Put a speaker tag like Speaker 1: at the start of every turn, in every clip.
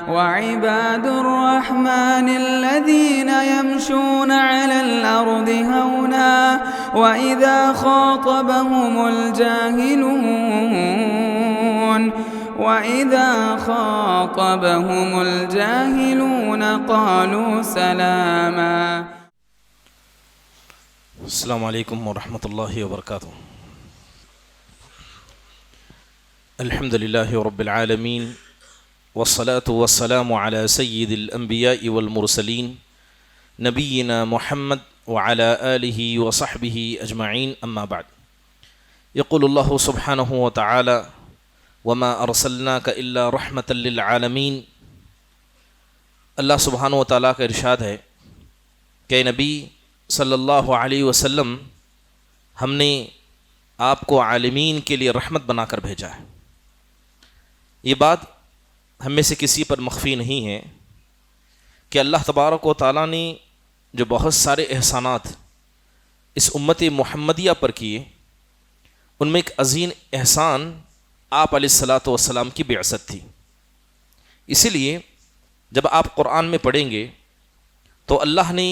Speaker 1: وعباد الرحمن الذين يمشون على الأرض هونا وإذا خاطبهم الجاهلون قالوا سلاما.
Speaker 2: السلام علیکم ورحمۃ اللہ وبرکاتہ. الحمد للہ رب العالمین والصلاة والسلام على سید الانبیاء والمرسلین نبینا محمد وعلى آلہ وصحبہ اجمعین اما بعد. یقول اللہ سبحانہ وتعالی وما ارسلناک الا رحمۃ للعالمین. اللہ سبحانہ وتعالیٰ کا ارشاد ہے کہ نبی صلی اللہ علیہ وسلم ہم نے آپ کو عالمین کے لیے رحمت بنا کر بھیجا ہے. یہ بات ہم میں سے کسی پر مخفی نہیں ہے کہ اللہ تبارک و تعالیٰ نے جو بہت سارے احسانات اس امت محمدیہ پر کیے، ان میں ایک عظیم احسان آپ علیہ الصلاۃ والسلام کی بعثت تھی. اسی لیے جب آپ قرآن میں پڑھیں گے تو اللہ نے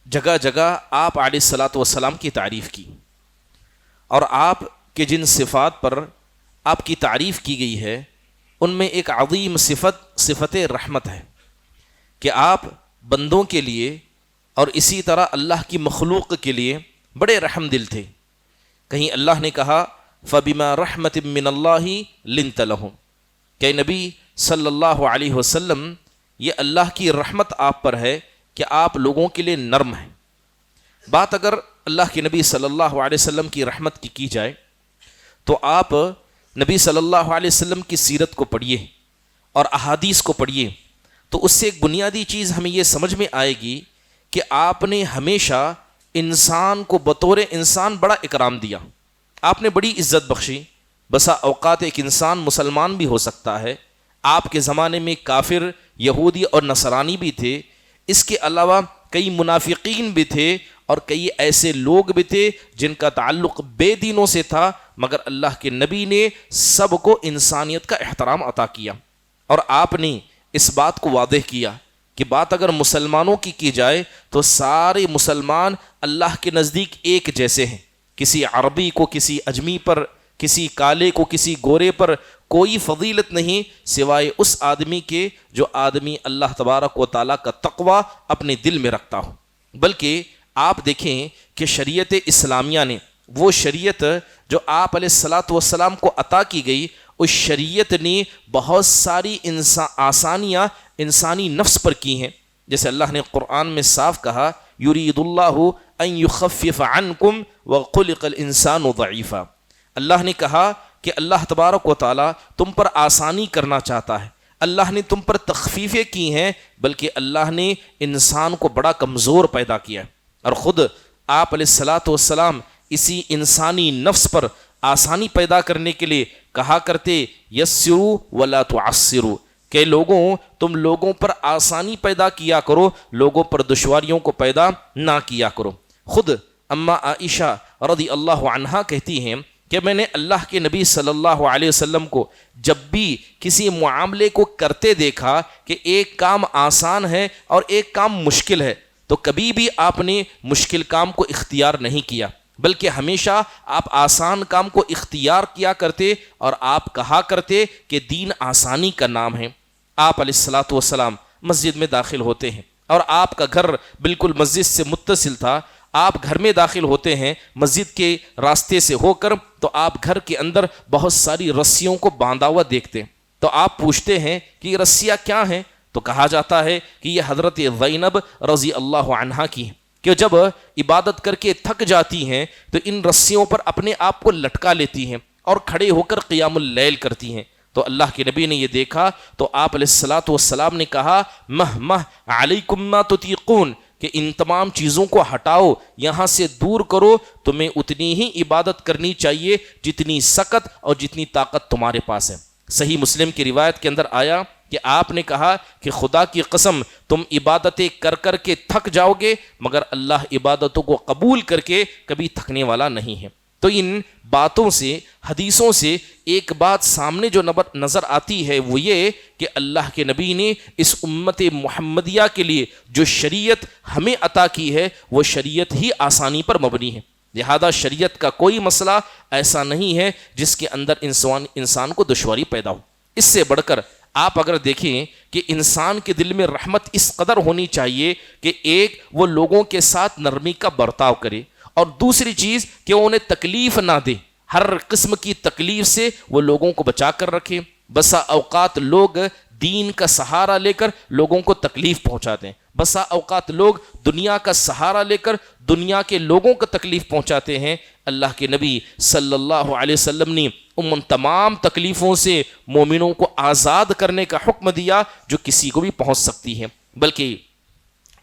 Speaker 2: جگہ جگہ آپ علیہ الصلاۃ والسلام کی تعریف کی، اور آپ کے جن صفات پر آپ کی تعریف کی گئی ہے ان میں ایک عظیم صفت رحمت ہے کہ آپ بندوں کے لیے اور اسی طرح اللہ کی مخلوق کے لیے بڑے رحم دل تھے. کہیں اللہ نے کہا فَبِمَا رَحْمَةٍ مِّنَ اللَّهِ لِنْتَ لَهُمْ، کہ نبی صلی اللہ علیہ وسلم یہ اللہ کی رحمت آپ پر ہے کہ آپ لوگوں کے لیے نرم ہیں. بات اگر اللہ کے نبی صلی اللہ علیہ وسلم کی رحمت کی جائے تو آپ نبی صلی اللہ علیہ وسلم کی سیرت کو پڑھیے اور احادیث کو پڑھیے تو اس سے ایک بنیادی چیز ہمیں یہ سمجھ میں آئے گی کہ آپ نے ہمیشہ انسان کو بطور انسان بڑا اکرام دیا، آپ نے بڑی عزت بخشی. بسا اوقات ایک انسان مسلمان بھی ہو سکتا ہے، آپ کے زمانے میں کافر یہودی اور نصرانی بھی تھے، اس کے علاوہ کئی منافقین بھی تھے اور کئی ایسے لوگ بھی تھے جن کا تعلق بے دینوں سے تھا، مگر اللہ کے نبی نے سب کو انسانیت کا احترام عطا کیا. اور آپ نے اس بات کو واضح کیا کہ بات اگر مسلمانوں کی جائے تو سارے مسلمان اللہ کے نزدیک ایک جیسے ہیں. کسی عربی کو کسی اجمی پر، کسی کالے کو کسی گورے پر کوئی فضیلت نہیں سوائے اس آدمی کے جو آدمی اللہ تبارک و تعالیٰ کا تقوی اپنے دل میں رکھتا ہو. بلکہ آپ دیکھیں کہ شریعت اسلامیہ نے، وہ شریعت جو آپ علیہ الصلاۃ والسلام کو عطا کی گئی، اس شریعت نے بہت ساری آسانیاں انسانی نفس پر کی ہیں. جیسے اللہ نے قرآن میں صاف کہا یرید اللہ ان یخفف عنکم وخلق الانسان ضعیفا. اللہ نے کہا کہ اللہ تبارک و تعالیٰ تم پر آسانی کرنا چاہتا ہے، اللہ نے تم پر تخفیفیں کی ہیں، بلکہ اللہ نے انسان کو بڑا کمزور پیدا کیا. اور خود آپ علیہ الصلاۃ والسلام اسی انسانی نفس پر آسانی پیدا کرنے کے لیے کہا کرتے یسروا ولا تعسروا، کہ لوگوں تم لوگوں پر آسانی پیدا کیا کرو، لوگوں پر دشواریوں کو پیدا نہ کیا کرو. خود اما عائشہ رضی اللہ عنہا کہتی ہیں کہ میں نے اللہ کے نبی صلی اللہ علیہ وسلم کو جب بھی کسی معاملے کو کرتے دیکھا کہ ایک کام آسان ہے اور ایک کام مشکل ہے تو کبھی بھی آپ نے مشکل کام کو اختیار نہیں کیا، بلکہ ہمیشہ آپ آسان کام کو اختیار کیا کرتے اور آپ کہا کرتے کہ دین آسانی کا نام ہے. آپ علیہ الصلاۃ والسلام مسجد میں داخل ہوتے ہیں اور آپ کا گھر بالکل مسجد سے متصل تھا. آپ گھر میں داخل ہوتے ہیں مسجد کے راستے سے ہو کر تو آپ گھر کے اندر بہت ساری رسیوں کو باندھا ہوا دیکھتے ہیں. تو آپ پوچھتے ہیں کہ یہ رسیاں کیا ہیں؟ تو کہا جاتا ہے کہ یہ حضرت زینب رضی اللہ عنہا کی ہیں کہ جب عبادت کر کے تھک جاتی ہیں تو ان رسیوں پر اپنے آپ کو لٹکا لیتی ہیں اور کھڑے ہو کر قیام اللیل کرتی ہیں. تو اللہ کے نبی نے یہ دیکھا تو آپ علیہ الصلاۃ والسلام نے کہا مہ علیکم ما تطیقون، کہ ان تمام چیزوں کو ہٹاؤ، یہاں سے دور کرو، تمہیں اتنی ہی عبادت کرنی چاہیے جتنی سکت اور جتنی طاقت تمہارے پاس ہے. صحیح مسلم کی روایت کے اندر آیا کہ آپ نے کہا کہ خدا کی قسم تم عبادتیں کر کر کے تھک جاؤ گے مگر اللہ عبادتوں کو قبول کر کے کبھی تھکنے والا نہیں ہے. تو ان باتوں سے، حدیثوں سے ایک بات سامنے جو نظر آتی ہے وہ یہ کہ اللہ کے نبی نے اس امت محمدیہ کے لیے جو شریعت ہمیں عطا کی ہے وہ شریعت ہی آسانی پر مبنی ہے۔ لہذا شریعت کا کوئی مسئلہ ایسا نہیں ہے جس کے اندر انسان کو دشواری پیدا ہو۔ اس سے بڑھ کر آپ اگر دیکھیں کہ انسان کے دل میں رحمت اس قدر ہونی چاہیے کہ ایک وہ لوگوں کے ساتھ نرمی کا برتاؤ کرے، اور دوسری چیز کہ وہ انہیں تکلیف نہ دے، ہر قسم کی تکلیف سے وہ لوگوں کو بچا کر رکھے۔ بسا اوقات لوگ دین کا سہارا لے کر لوگوں کو تکلیف پہنچاتے ہیں، بسا اوقات لوگ دنیا کا سہارا لے کر دنیا کے لوگوں کو تکلیف پہنچاتے ہیں۔ اللہ کے نبی صلی اللہ علیہ وسلم نے ان تمام تکلیفوں سے مومنوں کو آزاد کرنے کا حکم دیا جو کسی کو بھی پہنچ سکتی ہے۔ بلکہ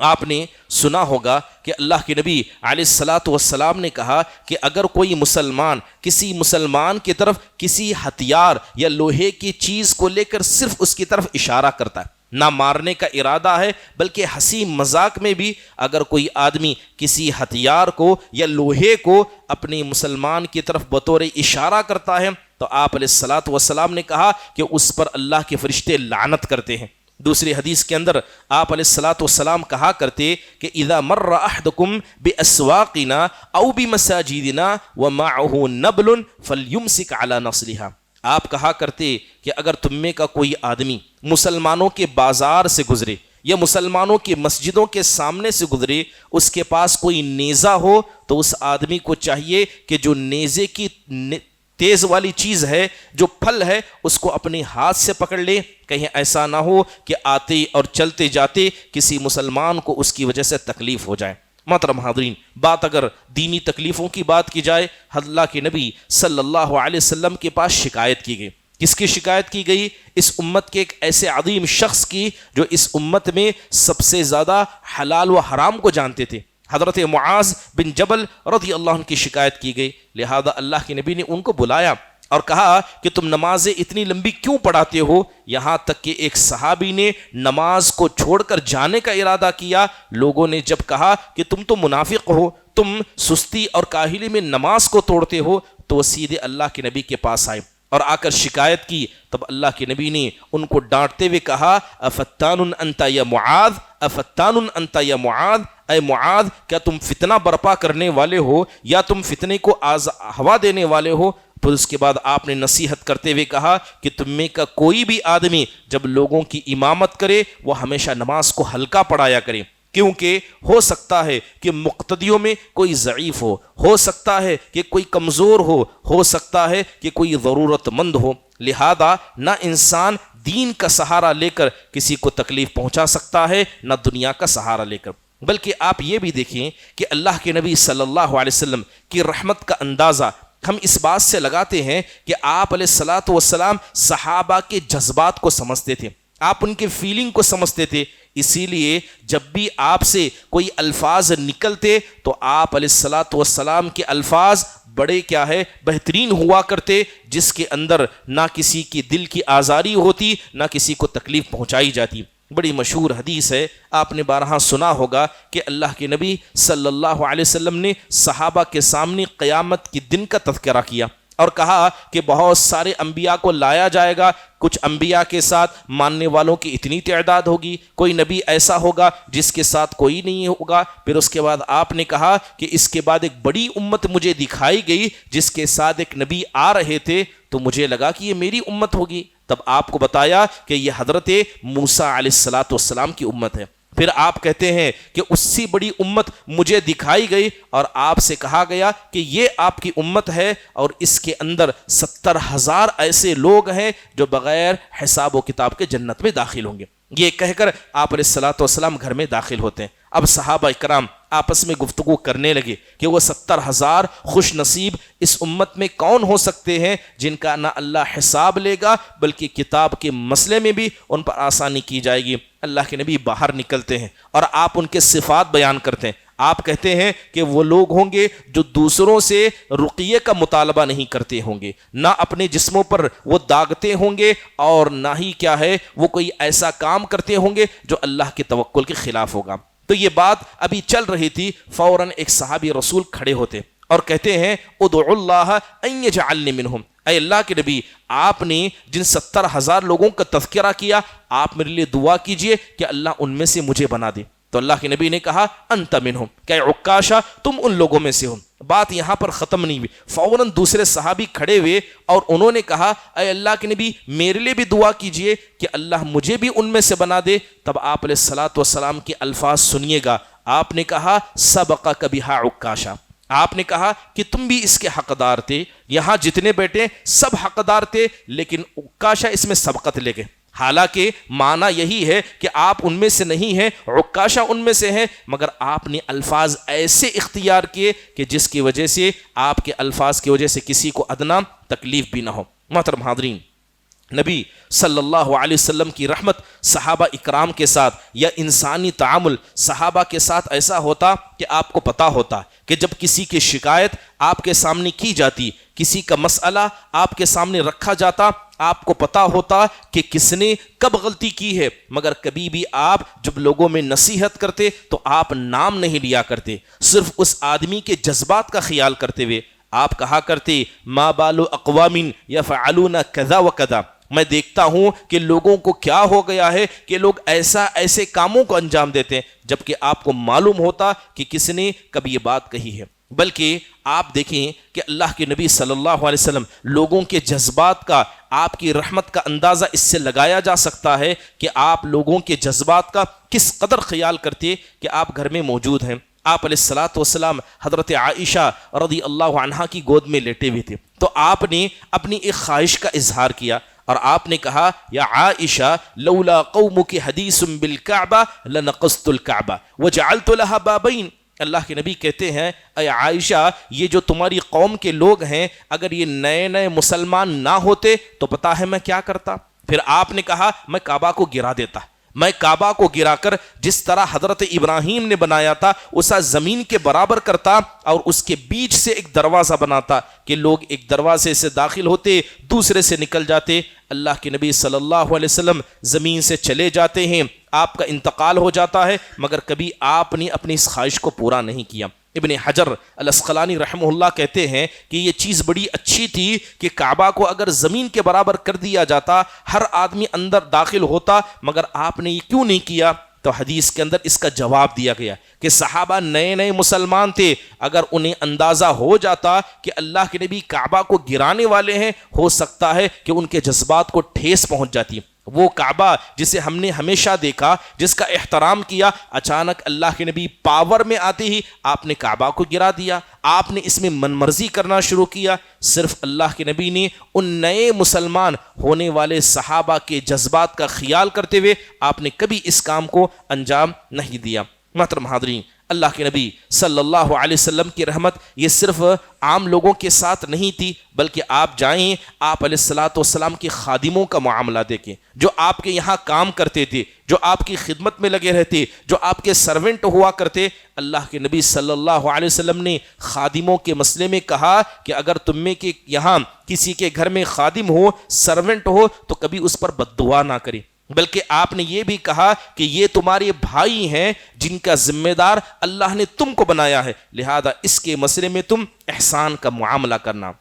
Speaker 2: آپ نے سنا ہوگا کہ اللہ کے نبی علیہ الصلاۃ والسلام نے کہا کہ اگر کوئی مسلمان کسی مسلمان کی طرف کسی ہتھیار یا لوہے کی چیز کو لے کر صرف اس کی طرف اشارہ کرتا ہے، نہ مارنے کا ارادہ ہے بلکہ ہنسی مذاق میں بھی اگر کوئی آدمی کسی ہتھیار کو یا لوہے کو اپنے مسلمان کی طرف بطور اشارہ کرتا ہے تو آپ علیہ الصلاۃ والسلام نے کہا کہ اس پر اللہ کے فرشتے لعنت کرتے ہیں۔ دوسری حدیث کے اندر آپ علیہ الصلاۃ والسلام کہا کرتے کہ اذا مر احدکم باسواقنا او بمساجدنا ومعه نبل فلیمسک علی نصلها۔ آپ کہا کرتے کہ اگر تم میں کا کوئی آدمی مسلمانوں کے بازار سے گزرے یا مسلمانوں کی مسجدوں کے سامنے سے گزرے، اس کے پاس کوئی نیزہ ہو تو اس آدمی کو چاہیے کہ جو نیزے کی تیز والی چیز ہے، جو پھل ہے، اس کو اپنے ہاتھ سے پکڑ لے، کہیں ایسا نہ ہو کہ آتے اور چلتے جاتے کسی مسلمان کو اس کی وجہ سے تکلیف ہو جائے۔ محترم حاضرین، بات اگر دینی تکلیفوں کی بات کی جائے، اللہ کے نبی صلی اللہ علیہ وسلم کے پاس شکایت کی گئی۔ کس کی شکایت کی گئی؟ اس امت کے ایک ایسے عظیم شخص کی جو اس امت میں سب سے زیادہ حلال و حرام کو جانتے تھے۔ حضرت معاذ بن جبل رضی اللہ عنہ کی شکایت کی گئی، لہذا اللہ کے نبی نے ان کو بلایا اور کہا کہ تم نمازیں اتنی لمبی کیوں پڑھاتے ہو؟ یہاں تک کہ ایک صحابی نے نماز کو چھوڑ کر جانے کا ارادہ کیا۔ لوگوں نے جب کہا کہ تم تو منافق ہو، تم سستی اور کاہلی میں نماز کو توڑتے ہو، تو وہ سیدھے اللہ کے نبی کے پاس آئے اور آ کر شکایت کی۔ تب اللہ کے نبی نے ان کو ڈانٹتے ہوئے کہا افتان انت یا معاذ، افتان انت یا معاذ، اے معاذ کیا تم فتنہ برپا کرنے والے ہو یا تم فتنے کو ہوا دینے والے ہو؟ پھر اس کے بعد آپ نے نصیحت کرتے ہوئے کہا کہ تم میں کا کوئی بھی آدمی جب لوگوں کی امامت کرے وہ ہمیشہ نماز کو ہلکا پڑھایا کرے، کیونکہ ہو سکتا ہے کہ مقتدیوں میں کوئی ضعیف ہو سکتا ہے کہ کوئی کمزور ہو سکتا ہے کہ کوئی ضرورت مند ہو، لہذا نہ انسان دین کا سہارا لے کر کسی کو تکلیف پہنچا سکتا ہے نہ دنیا کا سہارا لے کر۔ بلکہ آپ یہ بھی دیکھیں کہ اللہ کے نبی صلی اللہ علیہ وسلم کی رحمت کا اندازہ ہم اس بات سے لگاتے ہیں کہ آپ علیہ الصلاۃ والسلام صحابہ کے جذبات کو سمجھتے تھے، آپ ان کے فیلنگ کو سمجھتے تھے، اسی لیے جب بھی آپ سے کوئی الفاظ نکلتے تو آپ علیہ الصلاۃ والسلام کے الفاظ بڑے بہترین ہوا کرتے، جس کے اندر نہ کسی کی دل کی آزاری ہوتی نہ کسی کو تکلیف پہنچائی جاتی۔ بڑی مشہور حدیث ہے، آپ نے بارہا سنا ہوگا کہ اللہ کے نبی صلی اللہ علیہ وسلم نے صحابہ کے سامنے قیامت کے دن کا تذکرہ کیا اور کہا کہ بہت سارے انبیاء کو لایا جائے گا، کچھ انبیاء کے ساتھ ماننے والوں کی اتنی تعداد ہوگی، کوئی نبی ایسا ہوگا جس کے ساتھ کوئی نہیں ہوگا۔ پھر اس کے بعد آپ نے کہا کہ اس کے بعد ایک بڑی امت مجھے دکھائی گئی جس کے ساتھ ایک نبی آ رہے تھے، تو مجھے لگا کہ یہ میری امت ہوگی۔ تب آپ کو بتایا کہ یہ حضرت موسیٰ علیہ الصلاۃ والسلام کی امت ہے۔ پھر آپ کہتے ہیں کہ اس سے بڑی امت مجھے دکھائی گئی اور آپ سے کہا گیا کہ یہ آپ کی امت ہے اور اس کے اندر 70,000 ایسے لوگ ہیں جو بغیر حساب و کتاب کے جنت میں داخل ہوں گے۔ یہ کہہ کر آپ علیہ الصلاۃ والسلام گھر میں داخل ہوتے ہیں۔ اب صحابہ اکرام آپس میں گفتگو کرنے لگے کہ وہ 70,000 خوش نصیب اس امت میں کون ہو سکتے ہیں جن کا نہ اللہ حساب لے گا بلکہ کتاب کے مسئلے میں بھی ان پر آسانی کی جائے گی۔ اللہ کے نبی باہر نکلتے ہیں اور آپ ان کے صفات بیان کرتے ہیں۔ آپ کہتے ہیں کہ وہ لوگ ہوں گے جو دوسروں سے رقیے کا مطالبہ نہیں کرتے ہوں گے، نہ اپنے جسموں پر وہ داغتے ہوں گے اور نہ ہی وہ کوئی ایسا کام کرتے ہوں گے جو اللہ کے توکل کے خلاف ہوگا۔ تو یہ بات ابھی چل رہی تھی، فوراً ایک صحابی رسول کھڑے ہوتے اور کہتے ہیں ادعوا اللہ ان یجعلنی منہم، اے اللہ کے نبی آپ نے جن 70,000 لوگوں کا تذکرہ کیا، آپ میرے لیے دعا کیجئے کہ اللہ ان میں سے مجھے بنا دے۔ تو اللہ کے نبی نے کہا انت منہم، کہ عکاشہ تم ان لوگوں میں سے ہو۔ بات یہاں پر ختم نہیں ہوئی، فوراً دوسرے صحابی کھڑے ہوئے اور انہوں نے کہا اے اللہ کے نبی میرے لیے بھی دعا کیجئے کہ اللہ مجھے بھی ان میں سے بنا دے۔ تب آپ علیہ الصلوۃ والسلام کے الفاظ سنیے گا، آپ نے کہا سبقک بہا عکاشہ، آپ نے کہا کہ تم بھی اس کے حقدار تھے، یہاں جتنے بیٹھے سب حقدار تھے، لیکن عکاشہ اس میں سبقت لے گئے۔ حالانکہ معنی یہی ہے کہ آپ ان میں سے نہیں ہیں، عکاشہ ان میں سے ہیں، مگر آپ نے الفاظ ایسے اختیار کیے کہ جس کی وجہ سے آپ کے الفاظ کی وجہ سے کسی کو ادنا تکلیف بھی نہ ہو۔ محترم حاضرین، نبی صلی اللہ علیہ وسلم کی رحمت صحابہ اکرام کے ساتھ یا انسانی تعامل صحابہ کے ساتھ ایسا ہوتا کہ آپ کو پتا ہوتا کہ جب کسی کی شکایت آپ کے سامنے کی جاتی، کسی کا مسئلہ آپ کے سامنے رکھا جاتا، آپ کو پتا ہوتا کہ کس نے کب غلطی کی ہے، مگر کبھی بھی آپ جب لوگوں میں نصیحت کرتے تو آپ نام نہیں لیا کرتے، صرف اس آدمی کے جذبات کا خیال کرتے ہوئے آپ کہا کرتے ما بال اقوام یفعلون کذا و کذا، میں دیکھتا ہوں کہ لوگوں کو کیا ہو گیا ہے کہ لوگ ایسے کاموں کو انجام دیتے ہیں، جبکہ آپ کو معلوم ہوتا کہ کس نے کب یہ بات کہی ہے۔ بلکہ آپ دیکھیں کہ اللہ کے نبی صلی اللہ علیہ وسلم لوگوں کے جذبات کا، آپ کی رحمت کا اندازہ اس سے لگایا جا سکتا ہے کہ آپ لوگوں کے جذبات کا کس قدر خیال کرتے کہ آپ گھر میں موجود ہیں۔ آپ علیہ الصلوۃ والسلام حضرت عائشہ رضی اللہ عنہا کی گود میں لیٹے ہوئے تھے، تو آپ نے اپنی ایک خواہش کا اظہار کیا اور آپ نے کہا یا عائشہ لولا قومک حدیث بالکعبہ لنقضت الکعبہ وجعلت لها بابین، اللہ کے نبی کہتے ہیں اے عائشہ یہ جو تمہاری قوم کے لوگ ہیں، اگر یہ نئے مسلمان نہ ہوتے تو پتا ہے میں کیا کرتا؟ پھر آپ نے کہا میں کعبہ کو گرا دیتا، میں کعبہ کو گرا کر جس طرح حضرت ابراہیم نے بنایا تھا اسا زمین کے برابر کرتا اور اس کے بیچ سے ایک دروازہ بناتا کہ لوگ ایک دروازے سے داخل ہوتے دوسرے سے نکل جاتے۔ اللہ کے نبی صلی اللہ علیہ وسلم زمین سے چلے جاتے ہیں، آپ کا انتقال ہو جاتا ہے، مگر کبھی آپ نے اپنی اس خواہش کو پورا نہیں کیا۔ ابن حجر الاسقلانی رحمہ اللہ کہتے ہیں کہ یہ چیز بڑی اچھی تھی کہ کعبہ کو اگر زمین کے برابر کر دیا جاتا ہر آدمی اندر داخل ہوتا، مگر آپ نے یہ کیوں نہیں کیا؟ تو حدیث کے اندر اس کا جواب دیا گیا کہ صحابہ نئے مسلمان تھے، اگر انہیں اندازہ ہو جاتا کہ اللہ کے نبی کعبہ کو گرانے والے ہیں، ہو سکتا ہے کہ ان کے جذبات کو ٹھیس پہنچ جاتی۔ وہ کعبہ جسے ہم نے ہمیشہ دیکھا، جس کا احترام کیا، اچانک اللہ کے نبی پاور میں آتے ہی آپ نے کعبہ کو گرا دیا، آپ نے اس میں من مرضی کرنا شروع کیا۔ صرف اللہ کے نبی نے ان نئے مسلمان ہونے والے صحابہ کے جذبات کا خیال کرتے ہوئے آپ نے کبھی اس کام کو انجام نہیں دیا۔ محترم حاضرین، اللہ کے نبی صلی اللہ علیہ وسلم کی رحمت یہ صرف عام لوگوں کے ساتھ نہیں تھی، بلکہ آپ جائیں آپ علیہ الصلوۃ والسلام کے خادموں کا معاملہ دیکھیں، جو آپ کے یہاں کام کرتے تھے، جو آپ کی خدمت میں لگے رہتے، جو آپ کے سرونٹ ہوا کرتے۔ اللہ کے نبی صلی اللہ علیہ وسلم نے خادموں کے مسئلے میں کہا کہ اگر تم میں کے یہاں کسی کے گھر میں خادم ہو، سرونٹ ہو، تو کبھی اس پر بد دعا نہ کرے، بلکہ آپ نے یہ بھی کہا کہ یہ تمہارے بھائی ہیں جن کا ذمہ دار اللہ نے تم کو بنایا ہے، لہذا اس کے مسئلے میں تم احسان کا معاملہ کرنا۔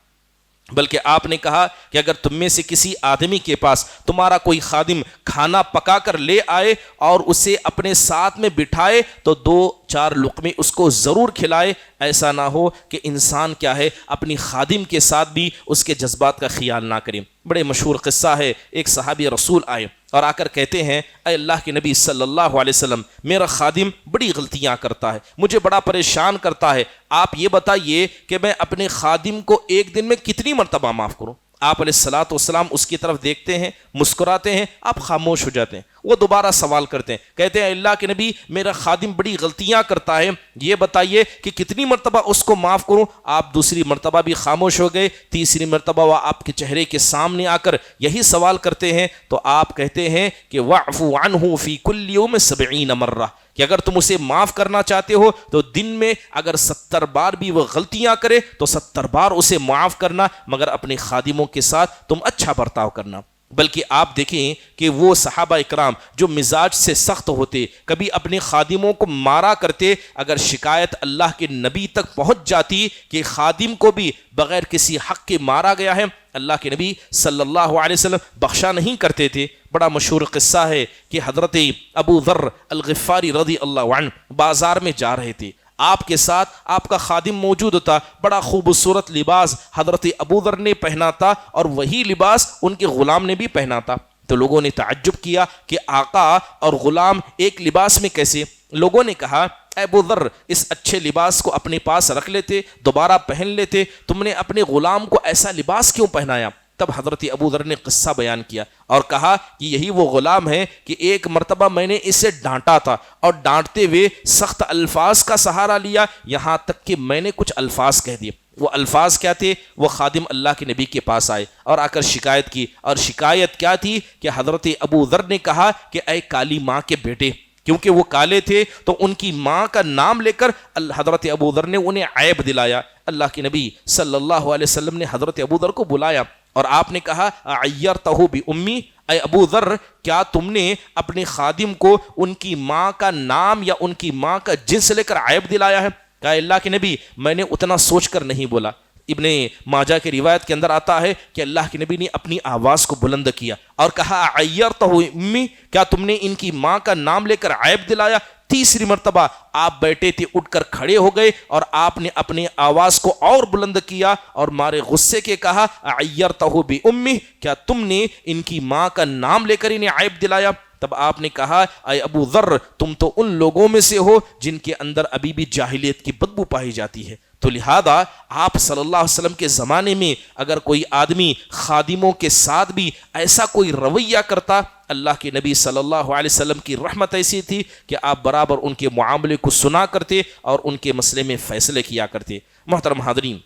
Speaker 2: بلکہ آپ نے کہا کہ اگر تم میں سے کسی آدمی کے پاس تمہارا کوئی خادم کھانا پکا کر لے آئے اور اسے اپنے ساتھ میں بٹھائے تو 2-4 لقمے اس کو ضرور کھلائے، ایسا نہ ہو کہ انسان کیا ہے اپنی خادم کے ساتھ بھی اس کے جذبات کا خیال نہ کرے۔ بڑے مشہور قصہ ہے، ایک صحابی رسول آئے اور آ کر کہتے ہیں اے اللہ کے نبی صلی اللہ علیہ وسلم، میرا خادم بڑی غلطیاں کرتا ہے، مجھے بڑا پریشان کرتا ہے، آپ یہ بتائیے کہ میں اپنے خادم کو ایک دن میں کتنی مرتبہ معاف کروں؟ آپ علیہ الصلوۃ والسلام اس کی طرف دیکھتے ہیں، مسکراتے ہیں، آپ خاموش ہو جاتے ہیں۔ وہ دوبارہ سوال کرتے ہیں، کہتے ہیں اللہ کے نبی میرا خادم بڑی غلطیاں کرتا ہے، یہ بتائیے کہ کتنی مرتبہ اس کو معاف کروں؟ آپ دوسری مرتبہ بھی خاموش ہو گئے، تیسری مرتبہ وہ آپ کے چہرے کے سامنے آ کر یہی سوال کرتے ہیں، تو آپ کہتے ہیں کہ وَاعْفُ عَنْهُ فِي كُلِّ يَوْمٍ 70 مرہ، کہ اگر تم اسے معاف کرنا چاہتے ہو تو دن میں اگر 70 بار بھی وہ غلطیاں کرے تو 70 بار اسے معاف کرنا، مگر اپنے خادموں کے ساتھ تم اچھا برتاؤ کرنا۔ بلکہ آپ دیکھیں کہ وہ صحابہ اکرام جو مزاج سے سخت ہوتے، کبھی اپنے خادموں کو مارا کرتے، اگر شکایت اللہ کے نبی تک پہنچ جاتی کہ خادم کو بھی بغیر کسی حق کے مارا گیا ہے، اللہ کے نبی صلی اللہ علیہ وسلم بخشا نہیں کرتے تھے۔ بڑا مشہور قصہ ہے کہ حضرت ابو ذر الغفاری رضی اللہ عنہ بازار میں جا رہے تھے، آپ کے ساتھ آپ کا خادم موجود تھا، بڑا خوبصورت لباس حضرت ابو ذر نے پہنا تھا اور وہی لباس ان کے غلام نے بھی پہنا تھا۔ تو لوگوں نے تعجب کیا کہ آقا اور غلام ایک لباس میں کیسے؟ لوگوں نے کہا اے ابو ذر، اس اچھے لباس کو اپنے پاس رکھ لیتے، دوبارہ پہن لیتے، تم نے اپنے غلام کو ایسا لباس کیوں پہنایا؟ تب حضرت ابو ذر نے قصہ بیان کیا اور کہا کہ یہی وہ غلام ہے کہ ایک مرتبہ میں نے اسے ڈانٹا تھا اور ڈانٹتے ہوئے سخت الفاظ کا سہارا لیا، یہاں تک کہ میں نے کچھ الفاظ کہہ دیے۔ وہ الفاظ کیا تھے؟ وہ خادم اللہ کے نبی کے پاس آئے اور آ کر شکایت کی، اور شکایت کیا تھی کہ حضرت ابو ذر نے کہا کہ اے کالی ماں کے بیٹے، کیونکہ وہ کالے تھے تو ان کی ماں کا نام لے کر حضرت ابو ذر نے انہیں عیب دلایا۔ اللہ کے نبی صلی اللہ علیہ وسلم نے حضرت ابو ذر کو بلایا اور آپ نے کہا عیرتہ بأمی، اے ابو ذر، کیا تم نے اپنے خادم کو ان کی ماں کا نام یا ان کی ماں کا جنس لے کر عیب دلایا ہے؟ کہا اللہ کے نبی میں نے اتنا سوچ کر نہیں بولا۔ ابن ماجہ کی روایت کے اندر آتا ہے کہ اللہ کے نبی نے اپنی آواز کو بلند کیا اور کہا عیرتہ امی، کیا تم نے ان کی ماں کا نام لے کر عیب دلایا؟ تیسری مرتبہ آپ بیٹھے تھے، اٹھ کر کھڑے ہو گئے اور آپ نے اپنی آواز کو اور بلند کیا اور مارے غصے کے کہا عیرتہ بأمی، کیا تم نے ان کی ماں کا نام لے کر انہیں عیب دلایا؟ تب آپ نے کہا اے ابو ذر، تم تو ان لوگوں میں سے ہو جن کے اندر ابھی بھی جاہلیت کی بدبو پائی جاتی ہے۔ تو لہذا آپ صلی اللہ علیہ وسلم کے زمانے میں اگر کوئی آدمی خادموں کے ساتھ بھی ایسا کوئی رویہ کرتا، اللہ کے نبی صلی اللہ علیہ وسلم کی رحمت ایسی تھی کہ آپ برابر ان کے معاملے کو سنا کرتے اور ان کے مسئلے میں فیصلے کیا کرتے۔ محترم حاضرین،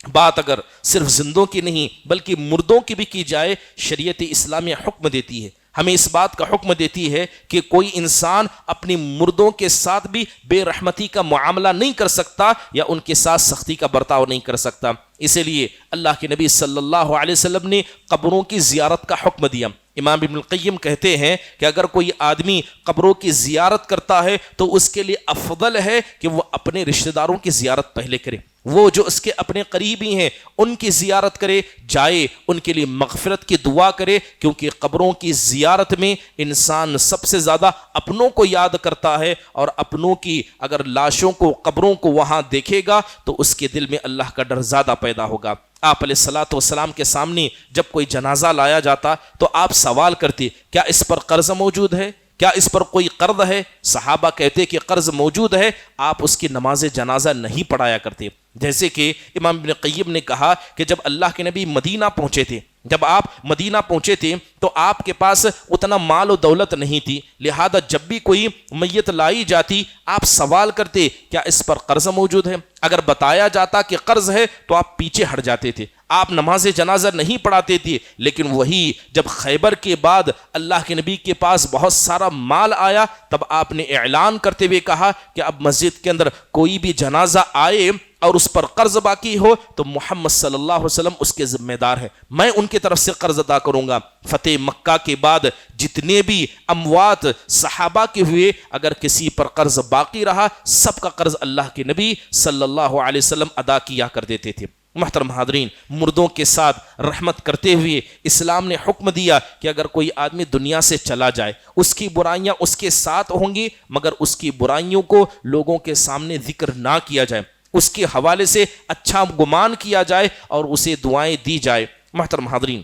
Speaker 2: بات اگر صرف زندوں کی نہیں بلکہ مردوں کی بھی کی جائے، شریعت اسلامیہ حکم دیتی ہے، ہمیں اس بات کا حکم دیتی ہے کہ کوئی انسان اپنی مردوں کے ساتھ بھی بے رحمتی کا معاملہ نہیں کر سکتا یا ان کے ساتھ سختی کا برتاؤ نہیں کر سکتا۔ اسی لیے اللہ کے نبی صلی اللہ علیہ وسلم نے قبروں کی زیارت کا حکم دیا۔ امام ابن القیم کہتے ہیں کہ اگر کوئی آدمی قبروں کی زیارت کرتا ہے تو اس کے لیے افضل ہے کہ وہ اپنے رشتہ داروں کی زیارت پہلے کرے، وہ جو اس کے اپنے قریبی ہیں ان کی زیارت کرے، جائے ان کے لیے مغفرت کی دعا کرے، کیونکہ قبروں کی زیارت میں انسان سب سے زیادہ اپنوں کو یاد کرتا ہے، اور اپنوں کی اگر لاشوں کو قبروں کو وہاں دیکھے گا تو اس کے دل میں اللہ کا ڈر زیادہ پیدا ہوگا۔ آپ علیہ الصلوۃ والسلام کے سامنے جب کوئی جنازہ لایا جاتا تو آپ سوال کرتے کیا اس پر قرض موجود ہے؟ کیا اس پر کوئی قرض ہے؟ صحابہ کہتے کہ قرض موجود ہے، آپ اس کی نماز جنازہ نہیں پڑھایا کرتے۔ جیسے کہ امام ابن قیم نے کہا کہ جب اللہ کے نبی مدینہ پہنچے تھے، جب آپ مدینہ پہنچے تھے تو آپ کے پاس اتنا مال و دولت نہیں تھی، لہذا جب بھی کوئی میت لائی جاتی آپ سوال کرتے کیا اس پر قرض موجود ہے؟ اگر بتایا جاتا کہ قرض ہے تو آپ پیچھے ہٹ جاتے تھے، آپ نماز جنازہ نہیں پڑھاتے تھے۔ لیکن وہی جب خیبر کے بعد اللہ کے نبی کے پاس بہت سارا مال آیا تب آپ نے اعلان کرتے ہوئے کہا کہ اب مسجد کے اندر کوئی بھی جنازہ آئے اور اس پر قرض باقی ہو تو محمد صلی اللہ علیہ وسلم اس کے ذمہ دار ہے، میں ان کی طرف سے قرض ادا کروں گا۔ فتح مکہ کے بعد جتنے بھی اموات صحابہ کے ہوئے، اگر کسی پر قرض باقی رہا سب کا قرض اللہ کے نبی صلی اللہ علیہ وسلم ادا کیا کر دیتے تھے۔ محترم حاضرین، مردوں کے ساتھ رحمت کرتے ہوئے اسلام نے حکم دیا کہ اگر کوئی آدمی دنیا سے چلا جائے اس کی برائیاں اس کے ساتھ ہوں گی، مگر اس کی برائیوں کو لوگوں کے سامنے ذکر نہ کیا جائے، اس کے حوالے سے اچھا گمان کیا جائے اور اسے دعائیں دی جائے۔ محترم حاضرین،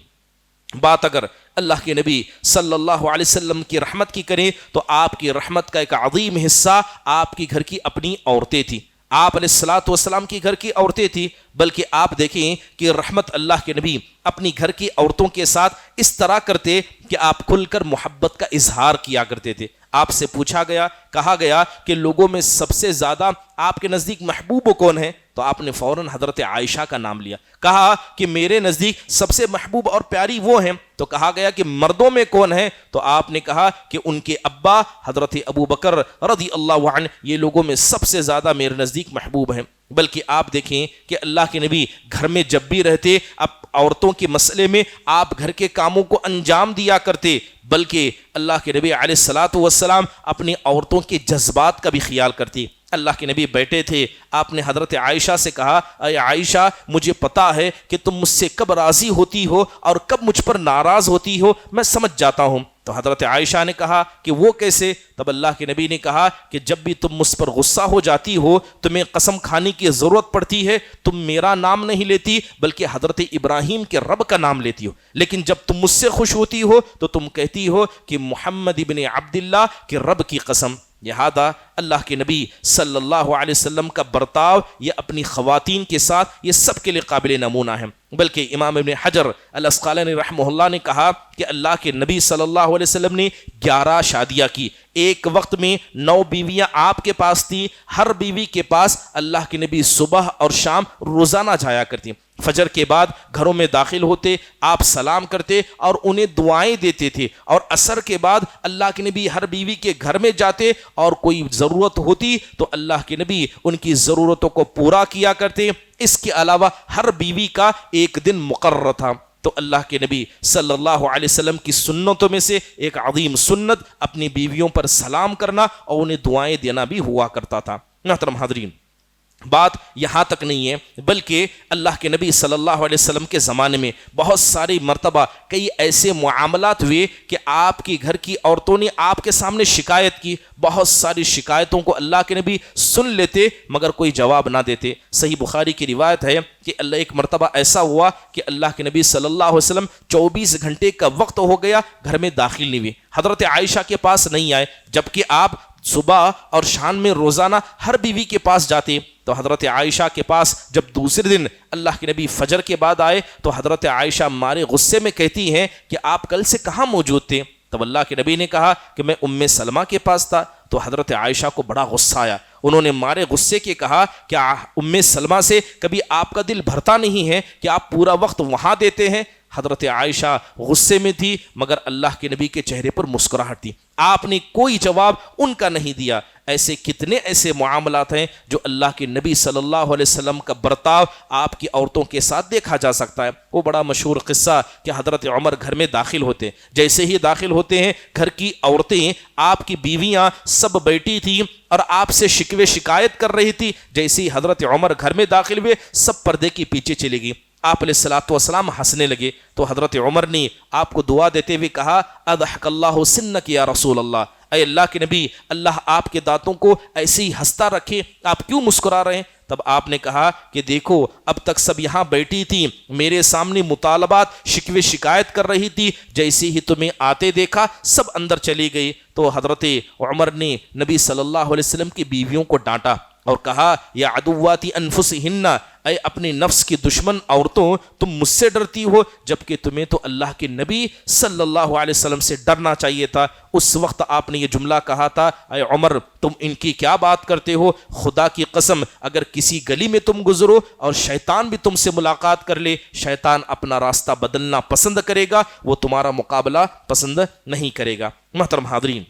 Speaker 2: بات اگر اللہ کے نبی صلی اللہ علیہ وسلم کی رحمت کی کریں تو آپ کی رحمت کا ایک عظیم حصہ آپ کی گھر کی اپنی عورتیں تھیں، آپ علیہ الصلوۃ والسلام کی گھر کی عورتیں تھیں، بلکہ آپ دیکھیں کہ رحمت اللہ کے نبی اپنی گھر کی عورتوں کے ساتھ اس طرح کرتے کہ آپ کھل کر محبت کا اظہار کیا کرتے تھے۔ آپ سے پوچھا گیا، کہا گیا کہ لوگوں میں سب سے زیادہ آپ کے نزدیک محبوب کون ہے؟ تو آپ نے فوراً حضرت عائشہ کا نام لیا، کہا کہ میرے نزدیک سب سے محبوب اور پیاری وہ ہیں۔ تو کہا گیا کہ مردوں میں کون ہیں؟ تو آپ نے کہا کہ ان کے ابا حضرت ابو بکر رضی اللہ عنہ یہ لوگوں میں سب سے زیادہ میرے نزدیک محبوب ہیں۔ بلکہ آپ دیکھیں کہ اللہ کے نبی گھر میں جب بھی رہتے، اب عورتوں کے مسئلے میں آپ گھر کے کاموں کو انجام دیا کرتے، بلکہ اللہ کے نبی علیہ الصلاۃ والسلام اپنی عورتوں کے جذبات کا بھی خیال کرتے۔ اللہ کے نبی بیٹھے تھے، آپ نے حضرت عائشہ سے کہا، اے عائشہ مجھے پتا ہے کہ تم مجھ سے کب راضی ہوتی ہو اور کب مجھ پر ناراض ہوتی ہو، میں سمجھ جاتا ہوں۔ تو حضرت عائشہ نے کہا کہ وہ کیسے؟ تب اللہ کے نبی نے کہا کہ جب بھی تم مجھ پر غصہ ہو جاتی ہو، تمہیں قسم کھانے کی ضرورت پڑتی ہے، تم میرا نام نہیں لیتی بلکہ حضرت ابراہیم کے رب کا نام لیتی ہو، لیکن جب تم مجھ سے خوش ہوتی ہو تو تم کہتی ہو کہ محمد ابن عبداللہ کے رب کی قسم۔ لہذا اللہ کے نبی صلی اللہ علیہ وسلم کا برتاؤ یہ اپنی خواتین کے ساتھ یہ سب کے لیے قابل نمونہ ہے۔ بلکہ امام ابن حجر الاسقلانی رحمہ اللہ نے کہا کہ اللہ کے نبی صلی اللہ علیہ وسلم نے 11 شادیاں کی، ایک وقت میں 9 بیویاں آپ کے پاس تھی، ہر بیوی کے پاس اللہ کے نبی صبح اور شام روزانہ جایا کرتی۔ فجر کے بعد گھروں میں داخل ہوتے، آپ سلام کرتے اور انہیں دعائیں دیتے تھے، اور عصر کے بعد اللہ کے نبی ہر بیوی کے گھر میں جاتے اور کوئی ضرورت ہوتی تو اللہ کے نبی ان کی ضرورتوں کو پورا کیا کرتے۔ اس کے علاوہ ہر بیوی کا ایک دن مقرر تھا۔ تو اللہ کے نبی صلی اللہ علیہ وسلم کی سنتوں میں سے ایک عظیم سنت اپنی بیویوں پر سلام کرنا اور انہیں دعائیں دینا بھی ہوا کرتا تھا۔ محترم حاضرین، بات یہاں تک نہیں ہے، بلکہ اللہ کے نبی صلی اللہ علیہ وسلم کے زمانے میں بہت ساری مرتبہ کئی ایسے معاملات ہوئے کہ آپ کی گھر کی عورتوں نے آپ کے سامنے شکایت کی، بہت ساری شکایتوں کو اللہ کے نبی سن لیتے مگر کوئی جواب نہ دیتے۔ صحیح بخاری کی روایت ہے کہ ایک مرتبہ ایسا ہوا کہ اللہ کے نبی صلی اللہ علیہ وسلم 24 گھنٹے کا وقت ہو گیا گھر میں داخل نہیں ہوئے، حضرت عائشہ کے پاس نہیں آئے، جبکہ آپ صبح اور شام میں روزانہ ہر بیوی کے پاس جاتے۔ تو حضرت عائشہ کے پاس جب دوسرے دن اللہ کے نبی فجر کے بعد آئے تو حضرت عائشہ مارے غصے میں کہتی ہیں کہ آپ کل سے کہاں موجود تھے؟ تب اللہ کے نبی نے کہا کہ میں ام سلمہ کے پاس تھا۔ تو حضرت عائشہ کو بڑا غصہ آیا، انہوں نے مارے غصے کے کہا کہ ام سلمہ سے کبھی آپ کا دل بھرتا نہیں ہے کہ آپ پورا وقت وہاں دیتے ہیں؟ حضرت عائشہ غصے میں تھی مگر اللہ کے نبی کے چہرے پر مسکراہٹ تھی، آپ نے کوئی جواب ان کا نہیں دیا۔ ایسے کتنے ایسے معاملات ہیں جو اللہ کے نبی صلی اللہ علیہ وسلم کا برتاؤ آپ کی عورتوں کے ساتھ دیکھا جا سکتا ہے۔ وہ بڑا مشہور قصہ کہ حضرت عمر گھر میں داخل ہوتے، جیسے ہی داخل ہوتے ہیں گھر کی عورتیں، آپ کی بیویاں سب بیٹھی تھیں اور آپ سے شکوے شکایت کر رہی تھی، جیسے ہی حضرت عمر گھر میں داخل ہوئے سب پردے کے پیچھے چلی گئی۔ آپ علیہ الصلوۃ والسلام ہنسنے لگے تو حضرت عمر نے آپ کو دعا دیتے ہوئے کہا، اضحک اللہ سنک یا رسول اللہ، اے اللہ کے نبی اللہ آپ کے دانتوں کو ایسے ہی ہنستا رکھے، آپ کیوں مسکرا رہے ہیں؟ تب آپ نے کہا کہ دیکھو اب تک سب یہاں بیٹھی تھی، میرے سامنے مطالبات شکوے شکایت کر رہی تھی، جیسے ہی تمہیں آتے دیکھا سب اندر چلی گئی۔ تو حضرت عمر نے نبی صلی اللہ علیہ وسلم کی بیویوں کو ڈانٹا اور کہا، یا عدواتی انفسہن، اے اپنی نفس کی دشمن عورتوں تم مجھ سے ڈرتی ہو جبکہ تمہیں تو اللہ کے نبی صلی اللہ علیہ وسلم سے ڈرنا چاہیے تھا۔ اس وقت آپ نے یہ جملہ کہا تھا، اے عمر تم ان کی کیا بات کرتے ہو؟ خدا کی قسم اگر کسی گلی میں تم گزرو اور شیطان بھی تم سے ملاقات کر لے، شیطان اپنا راستہ بدلنا پسند کرے گا، وہ تمہارا مقابلہ پسند نہیں کرے گا۔ محترم حاضرین،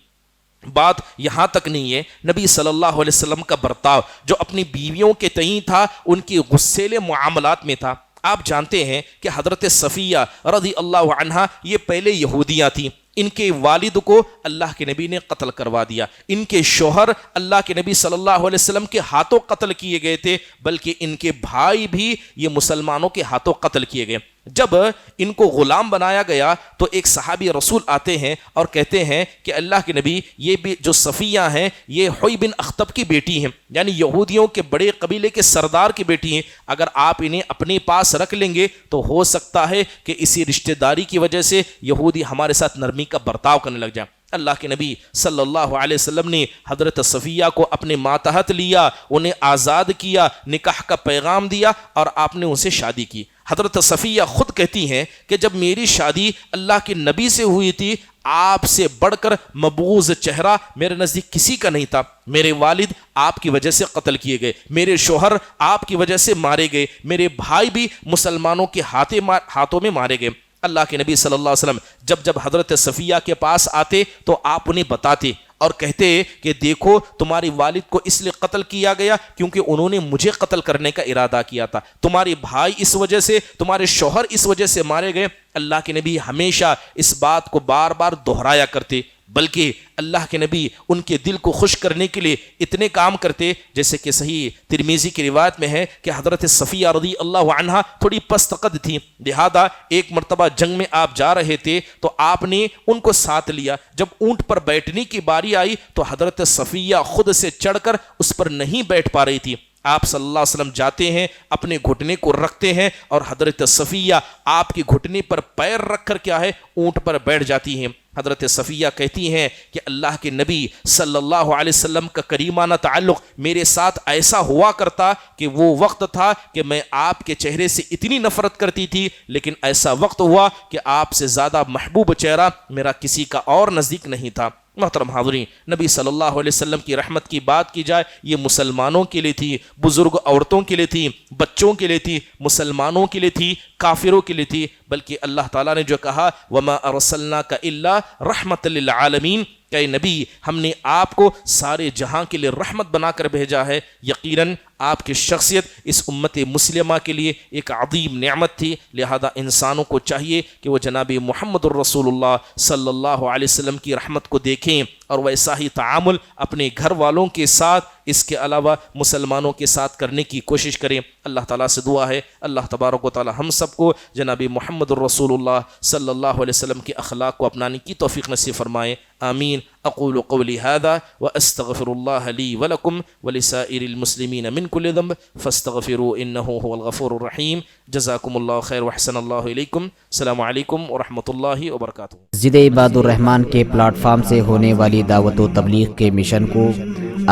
Speaker 2: بات یہاں تک نہیں ہے، نبی صلی اللہ علیہ وسلم کا برتاؤ جو اپنی بیویوں کے تئیں تھا ان کی غصیلے معاملات میں تھا۔ آپ جانتے ہیں کہ حضرت صفیہ رضی اللہ عنہا یہ پہلے یہودیاں تھیں، ان کے والد کو اللہ کے نبی نے قتل کروا دیا، ان کے شوہر اللہ کے نبی صلی اللہ علیہ وسلم کے ہاتھوں قتل کیے گئے تھے، بلکہ ان کے بھائی بھی یہ مسلمانوں کے ہاتھوں قتل کیے گئے۔ جب ان کو غلام بنایا گیا تو ایک صحابی رسول آتے ہیں اور کہتے ہیں کہ اللہ کے نبی یہ بھی جو صفیہ ہیں یہ حوی بن اخطب کی بیٹی ہیں، یعنی یہودیوں کے بڑے قبیلے کے سردار کی بیٹی ہیں، اگر آپ انہیں اپنے پاس رکھ لیں گے تو ہو سکتا ہے کہ اسی رشتہ داری کی وجہ سے یہودی ہمارے ساتھ نرمی کا برتاؤ کرنے لگ جائیں۔ اللہ کے نبی صلی اللہ علیہ وسلم نے حضرت صفیہ کو اپنے ماتحت لیا، انہیں آزاد کیا، نکاح کا پیغام دیا اور آپ نے ان سے شادی کی۔ حضرت صفیہ خود کہتی ہیں کہ جب میری شادی اللہ کے نبی سے ہوئی تھی، آپ سے بڑھ کر مبغوض چہرہ میرے نزدیک کسی کا نہیں تھا. میرے والد آپ کی وجہ سے قتل کیے گئے, میرے شوہر آپ کی وجہ سے مارے گئے, میرے بھائی بھی مسلمانوں کے ہاتھوں میں مارے گئے. اللہ کے نبی صلی اللہ علیہ وسلم جب حضرت صفیہ کے پاس آتے تو آپ انہیں بتاتے اور کہتے کہ دیکھو تمہاری والد کو اس لیے قتل کیا گیا کیونکہ انہوں نے مجھے قتل کرنے کا ارادہ کیا تھا, تمہارے بھائی اس وجہ سے, تمہارے شوہر اس وجہ سے مارے گئے. اللہ کے نبی ہمیشہ اس بات کو بار بار دہرایا کرتے, بلکہ اللہ کے نبی ان کے دل کو خوش کرنے کے لیے اتنے کام کرتے, جیسے کہ صحیح ترمذی کی روایت میں ہے کہ حضرت صفیہ رضی اللہ عنہا تھوڑی پست قد تھی, لہذا ایک مرتبہ جنگ میں آپ جا رہے تھے تو آپ نے ان کو ساتھ لیا. جب اونٹ پر بیٹھنے کی باری آئی تو حضرت صفیہ خود سے چڑھ کر اس پر نہیں بیٹھ پا رہی تھی. آپ صلی اللہ علیہ وسلم جاتے ہیں, اپنے گھٹنے کو رکھتے ہیں اور حضرت صفیہ آپ کے گھٹنے پر پیر رکھ کر کیا ہے اونٹ پر بیٹھ جاتی ہیں. حضرت صفیہ کہتی ہیں کہ اللہ کے نبی صلی اللہ علیہ وسلم کا کریمانہ تعلق میرے ساتھ ایسا ہوا کرتا کہ وہ وقت تھا کہ میں آپ کے چہرے سے اتنی نفرت کرتی تھی, لیکن ایسا وقت ہوا کہ آپ سے زیادہ محبوب چہرہ میرا کسی کا اور نزدیک نہیں تھا. محترم حاضرین, نبی صلی اللہ علیہ وسلم کی رحمت کی بات کی جائے, یہ مسلمانوں کے لیے تھی, بزرگ عورتوں کے لیے تھی, بچوں کے لیے تھی, مسلمانوں کے لیے تھی, کافروں کے لیے تھی, بلکہ اللہ تعالیٰ نے جو کہا وَمَا أَرْسَلْنَاكَ إِلَّا رَحْمَةً لِلْعَالَمِينَ, کہ نبی ہم نے آپ کو سارے جہاں کے لیے رحمت بنا کر بھیجا ہے. یقیناً آپ کی شخصیت اس امت مسلمہ کے لیے ایک عظیم نعمت تھی, لہذا انسانوں کو چاہیے کہ وہ جناب محمد الرسول اللہ صلی اللہ علیہ وسلم کی رحمت کو دیکھیں اور ویسا ہی تعامل اپنے گھر والوں کے ساتھ, اس کے علاوہ مسلمانوں کے ساتھ کرنے کی کوشش کریں. اللہ تعالیٰ سے دعا ہے اللہ تبارک و تعالیٰ ہم سب کو جناب محمد الرسول اللہ صلی اللہ علیہ وسلم کے اخلاق کو اپنانے کی توفیق نصیب فرمائے. آمین. اقول قولی هذا واستغفر الله لي ولكم ولسائر المسلمين من كل ذنب فاستغفروا انه هو الغفور الرحيم. جزاكم الله خير واحسن الله اليكم. السلام عليكم ورحمۃ اللہ وبرکاتہ.
Speaker 3: مسجد عباد الرحمن کے پلیٹ فارم سے ہونے والی دعوت و تبلیغ کے مشن کو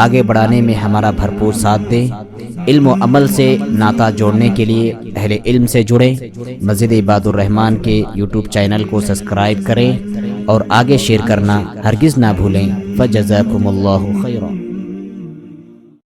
Speaker 3: آگے بڑھانے میں ہمارا بھرپور ساتھ دیں. علم و عمل سے ناطہ جوڑنے کے لیے اہل علم سے جڑیں. مسجد عباد الرحمن کے یوٹیوب چینل کو سبسکرائب کریں اور آگے شیئر کرنا ہرگز نہ بھولیں. فجزاکم اللہ خیرا.